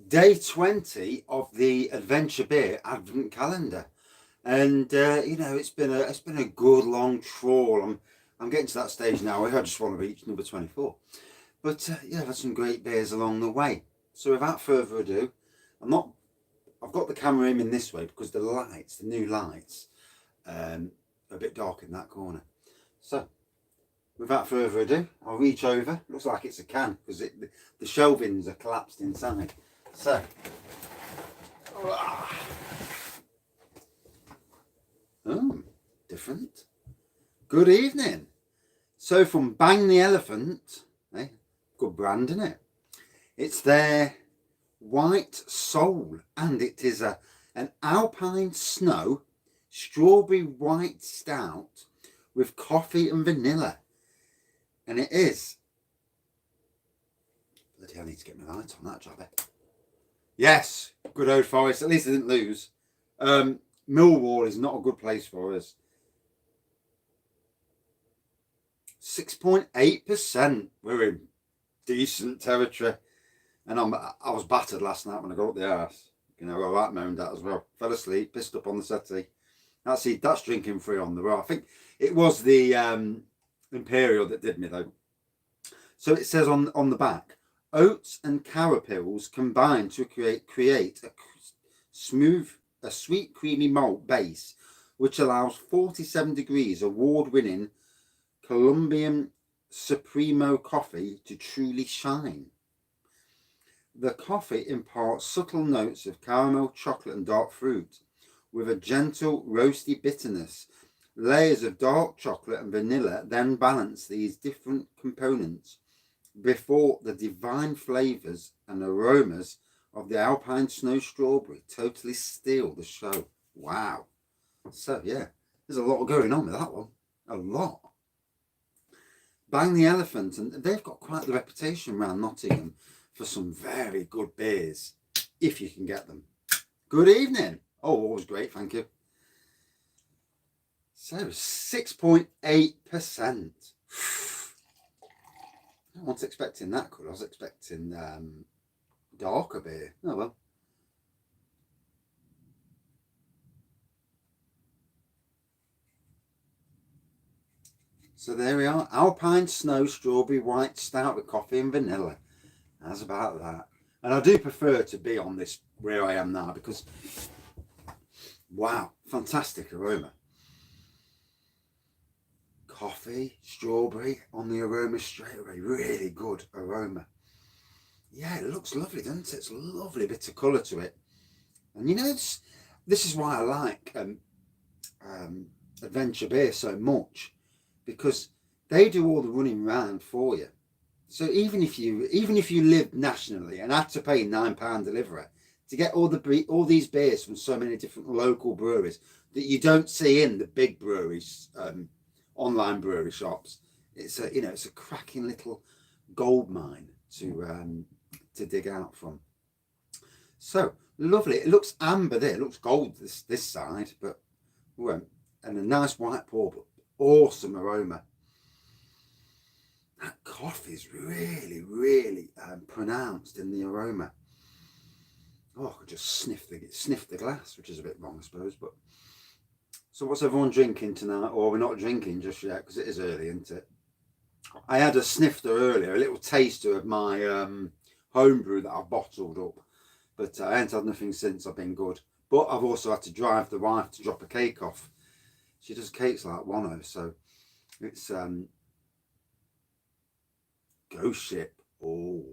day 20 of the Adventure Beer Advent Calendar, and you know, it's been a good long trawl. I'm getting to that stage now where I just want to reach number 24. But yeah, I've had some great beers along the way. So without further ado, I've got the camera aiming this way because the new lights, are a bit dark in that corner. So without further ado, I'll reach over. Looks like it's a can because the shelvings are collapsed inside. So, oh, different. Good evening. So from Bang the Elephant, good brand, isn't it? It's their White Soul, and it is an Alpine Snow strawberry white stout with coffee and vanilla, and it is. Bloody, I need to get my light on that jobber. Yes, good old Forest. At least I didn't lose. Millwall is not a good place for us. 6.8%. We're in decent territory. And I was battered last night when I got up the arse. You know, I got that moaned at as well. Fell asleep, pissed up on the settee. That's drinking free on the road. I think it was the Imperial that did me though. So it says on the back, oats and carapils combine to create a sweet creamy malt base, which allows 47 degrees award-winning Colombian Supremo coffee to truly shine. The coffee imparts subtle notes of caramel, chocolate and dark fruit, with a gentle roasty bitterness. Layers of dark chocolate and vanilla then balance these different components before the divine flavours and aromas of the Alpine Snow Strawberry totally steal the show. Wow. So yeah, there's a lot going on with that one. A lot. Bang the Elephant, and they've got quite the reputation around Nottingham for some very good beers, if you can get them. Good evening. Oh, always great, thank you. So 6.8%. I wasn't expecting that good. I was expecting darker beer. Oh well. So there we are. Alpine Snow Strawberry White Stout with coffee and vanilla. How's about that? And I do prefer to be on this where I am now because, wow, fantastic aroma. Coffee, strawberry on the aroma straight away. Really good aroma. Yeah, it looks lovely, doesn't it? It's a lovely bit of colour to it. And you know, this is why I like Adventure Beer so much, because they do all the running round for you. So even if you live nationally and had to pay £9 delivery to get all these beers from so many different local breweries that you don't see in the big breweries, online brewery shops, it's a cracking little gold mine to dig out from. So lovely. It looks amber there. It looks gold this side, but and a nice white pour, but awesome aroma. That coffee is really, really pronounced in the aroma. Oh, I could just sniff the glass, which is a bit wrong, I suppose. But so, what's everyone drinking tonight? Or we're not drinking just yet because it is early, isn't it? I had a snifter earlier, a little taster of my homebrew that I bottled up, but I ain't had nothing since. I've been good, but I've also had to drive the wife to drop a cake off. She does cakes like one, so it's Ghost Ship. Oh,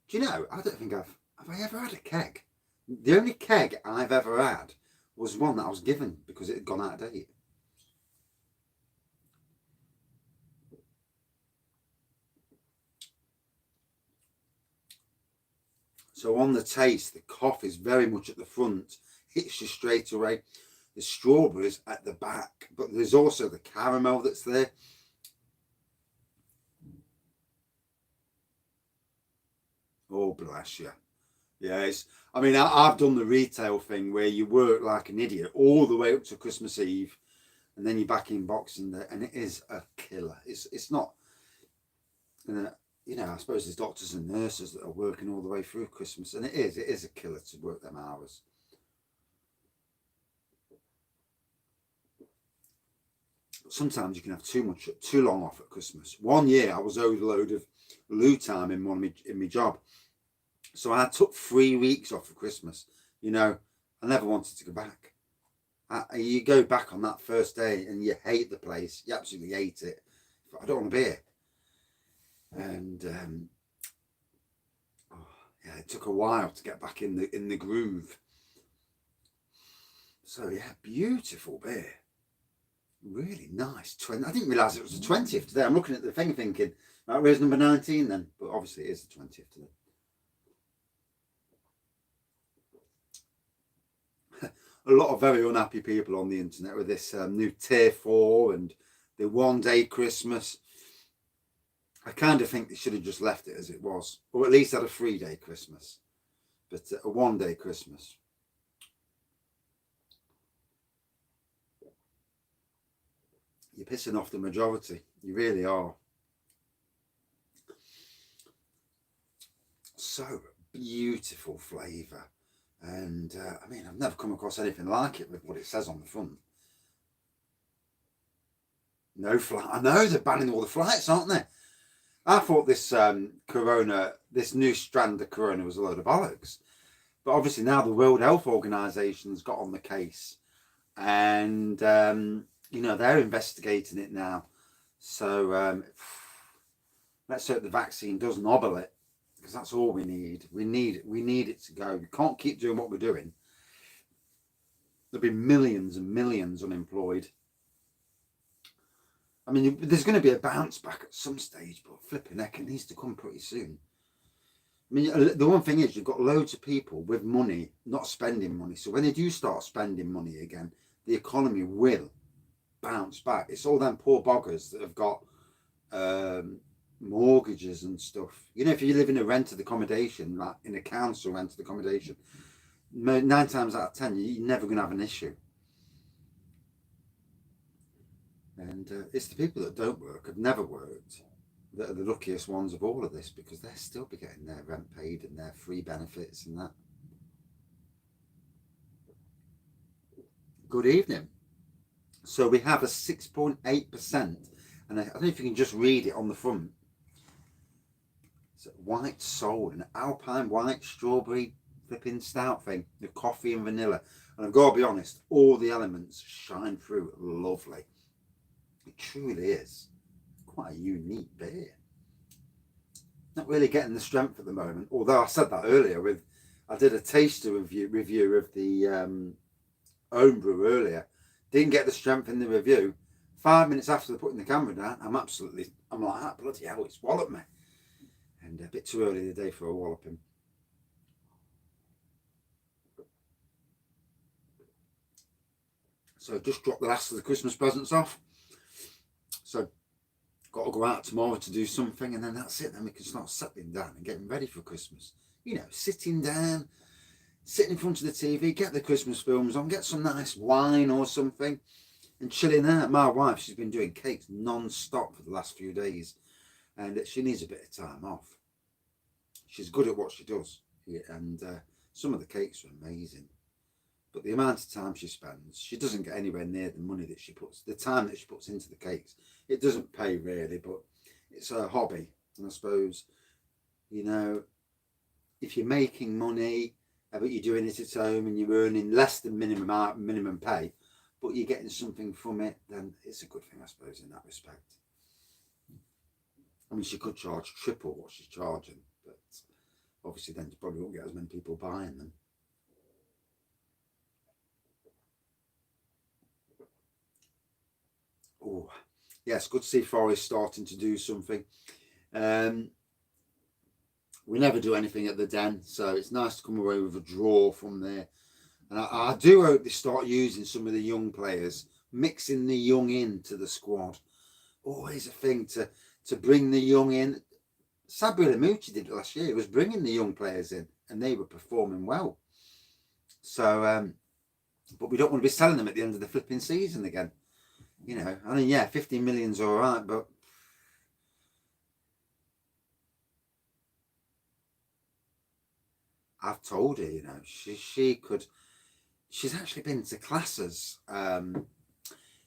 do you know, I don't think have I ever had a keg? The only keg I've ever had was one that I was given because it had gone out of date. So on the taste, the coffee is very much at the front, hits you straight away. The strawberries at the back, but there's also the caramel that's there. Oh, bless you. Yeah, I've done the retail thing where you work like an idiot all the way up to Christmas Eve, and then you're back in Boxing Day, and it is a killer. It's not, you know, I suppose there's doctors and nurses that are working all the way through Christmas, and it is a killer to work them hours. Sometimes you can have too long off at Christmas. One year I was owed a load of loo time in my job, so I took 3 weeks off for Christmas. You know, I never wanted to go back. You go back on that first day and you hate the place. You absolutely hate it. I don't want to be here. And yeah, it took a while to get back in the groove. So yeah, beautiful beer. Really nice. I didn't realise it was the 20th today. I'm looking at the thing thinking, right, where's number 19 then? But obviously it is the 20th today. A lot of very unhappy people on the internet with this new tier 4 and the 1 day Christmas. I kind of think they should have just left it as it was, or at least had a 3 day Christmas, but a 1 day Christmas. You're pissing off the majority. You really are. So beautiful flavour. And I mean, I've never come across anything like it with what it says on the front. No flight. I know they're banning all the flights, aren't they? I thought this Corona, this new strand of Corona was a load of bollocks. But obviously now the World Health Organization's got on the case. And, you know, they're investigating it now. So let's hope the vaccine does nobble it. Because that's all we need. We need it to go. We can't keep doing what we're doing. There'll be millions and millions unemployed. I mean, there's going to be a bounce back at some stage, but flipping heck, it needs to come pretty soon. I mean, the one thing is you've got loads of people with money not spending money. So when they do start spending money again, the economy will bounce back. It's all them poor boggers that have got mortgages and stuff. You know, if you live in a rented accommodation, like in a council rented accommodation, 9 times out of 10 you're never going to have an issue. And it's the people that don't work, have never worked, that are the luckiest ones of all of this, because they'll still be getting their rent paid and their free benefits and that. Good evening. So we have a 6.8%, and I don't know if you can just read it on the front. It's white soul, an Alpine white strawberry flipping stout thing, the coffee and vanilla. And I've got to be honest, all the elements shine through lovely. It truly is quite a unique beer. Not really getting the strength at the moment, although I said that earlier I did a taster review of the homebrew earlier. Didn't get the strength in the review. 5 minutes after putting the camera down, I'm like, ah, bloody hell, it's walloped me. And a bit too early in the day for a walloping. So just dropped the last of the Christmas presents off. So got to go out tomorrow to do something, and then that's it. Then we can start settling down and getting ready for Christmas. You know, sitting down, sitting in front of the TV, get the Christmas films on, get some nice wine or something, and chilling out. My wife, she's been doing cakes non-stop for the last few days, and she needs a bit of time off. She's good at what she does, and some of the cakes are amazing. But the amount of time she spends, she doesn't get anywhere near the money that she puts, the time that she puts into the cakes. It doesn't pay really, but it's a hobby. And I suppose, you know, if you're making money, but you're doing it at home and you're earning less than minimum pay, but you're getting something from it, then it's a good thing, I suppose, in that respect. I mean, she could charge triple what she's charging, but obviously then you probably won't get as many people buying them. Oh, yes, good to see Forest starting to do something. We never do anything at the Den, so it's nice to come away with a draw from there. And I do hope they start using some of the young players, mixing the young into the squad. Always a thing to bring the young in. Sabri Lamucci did it last year. He was bringing the young players in, and they were performing well. So, but we don't want to be selling them at the end of the flipping season again. You know, I mean, yeah, 15 million's all right, but I've told her, you know, she could. She's actually been to classes.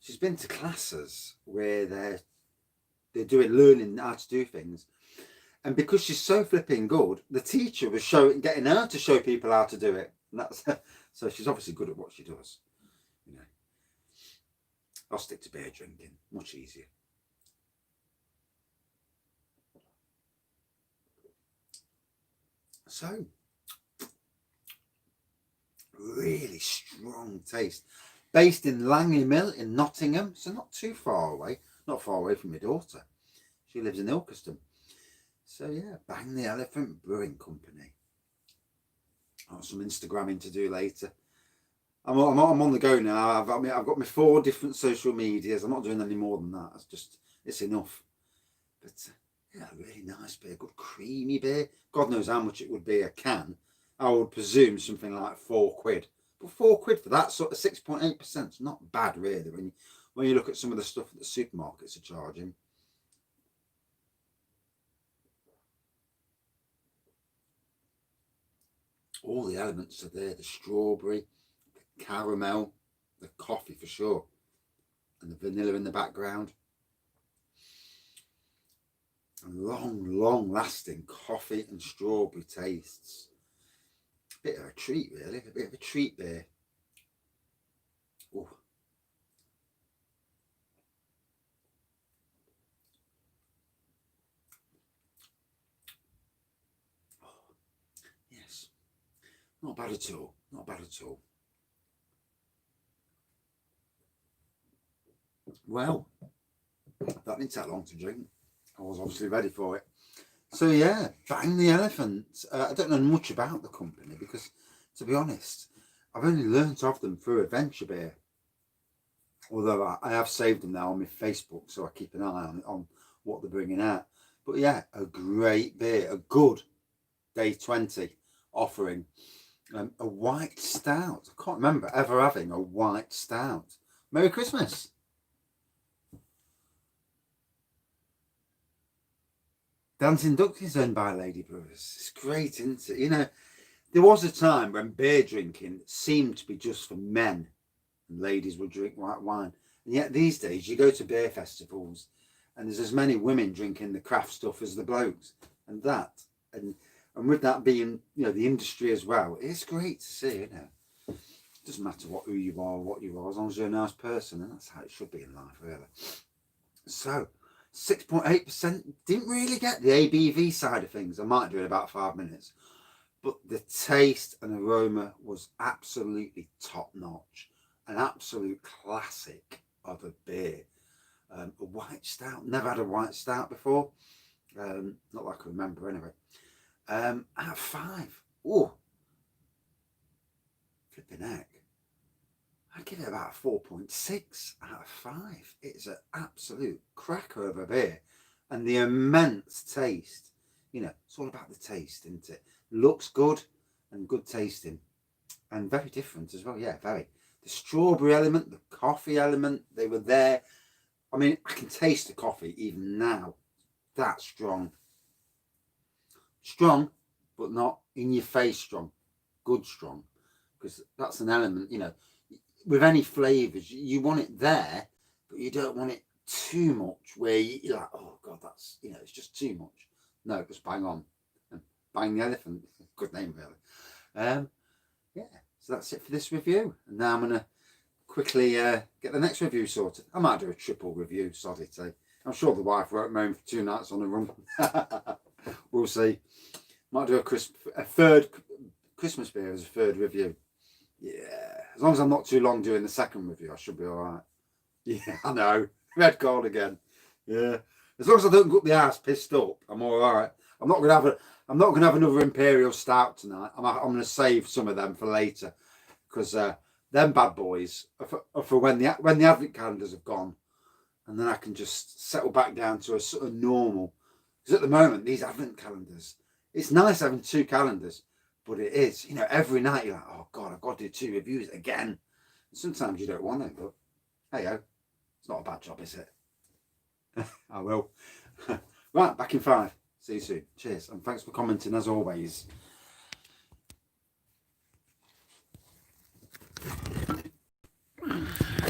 She's been to classes where they're learning how to do things, and because she's so flipping good, the teacher was getting her to show people how to do it. And that's so she's obviously good at what she does. You know, I'll stick to beer drinking, much easier. So, really strong taste. Based in Langley Mill in Nottingham, so not too far away. Not far away from my daughter. She lives in Ilkeston. So yeah, Bang the Elephant Brewing Company. I've got some Instagramming to do later. I'm on the go now. I've got my 4 different social medias. I'm not doing any more than that. It's enough. But yeah, really nice beer, good creamy beer. God knows how much it would be a can. I would presume something like £4. But £4 for that sort of 6.8% is not bad, really. When you look at some of the stuff that the supermarkets are charging. All the elements are there: the strawberry, the caramel, the coffee for sure, and the vanilla in the background. And long lasting coffee and strawberry tastes. A bit of a treat, really. A bit of a treat beer. Oh. Yes. Not bad at all. Not bad at all. Well, that didn't take long to drink. I was obviously ready for it. So yeah, Bang the Elephant. I don't know much about the company because, to be honest, I've only learnt of them through Adventure Beer. Although I have saved them now on my Facebook, so I keep an eye on what they're bringing out. But yeah, a great beer, a good day 20 offering. A white stout. I can't remember ever having a white stout. Merry Christmas. Dancing Duck is owned by Lady Brewers. It's great, isn't it? You know, there was a time when beer drinking seemed to be just for men and ladies would drink white wine. And yet these days you go to beer festivals and there's as many women drinking the craft stuff as the blokes. And with that being, you know, the industry as well, it's great to see, you know. It doesn't matter who you are, what you are, as long as you're a nice person, and that's how it should be in life, really. So 6.8%, didn't really get the ABV side of things. I might do in about 5 minutes. But the taste and aroma was absolutely top notch. An absolute classic of a beer. A white stout. Never had a white stout before. Not that I can remember anyway. Out of 5. Oh, flipping heck. I'd give it about a 4.6 out of 5. It's an absolute cracker of a beer. And the immense taste. You know, it's all about the taste, isn't it? Looks good and good tasting. And very different as well. Yeah, very. The strawberry element, the coffee element, they were there. I mean, I can taste the coffee even now. That strong. Strong, but not in your face strong. Good strong. Because that's an element, you know. With any flavours, you want it there, but you don't want it too much where you're like, oh God, that's, you know, it's just too much. No, it was bang on. And Bang the Elephant. Good name, really. Yeah, so that's it for this review. And now I'm going to quickly get the next review sorted. I might do a triple review, sod it, eh? I'm sure the wife won't moan for 2 nights on a run. We'll see. Might do a third Christmas beer as a third review. Yeah, as long as I'm not too long doing the second review, I should be all right. Yeah, I know. Red card again. Yeah, as long as I don't go up the arse pissed up, I'm all right. I'm not gonna have another Imperial Stout tonight. I'm gonna save some of them for later because them bad boys are for when the advent calendars have gone, and then I can just settle back down to a sort of normal. Because at the moment, these advent calendars, it's nice having 2 calendars. But it is, you know, every night you're like, oh God, I've got to do 2 reviews again. And sometimes you don't want it, but hey-ho, it's not a bad job, is it? I will. Right, back in 5. See you soon. Cheers, and thanks for commenting as always.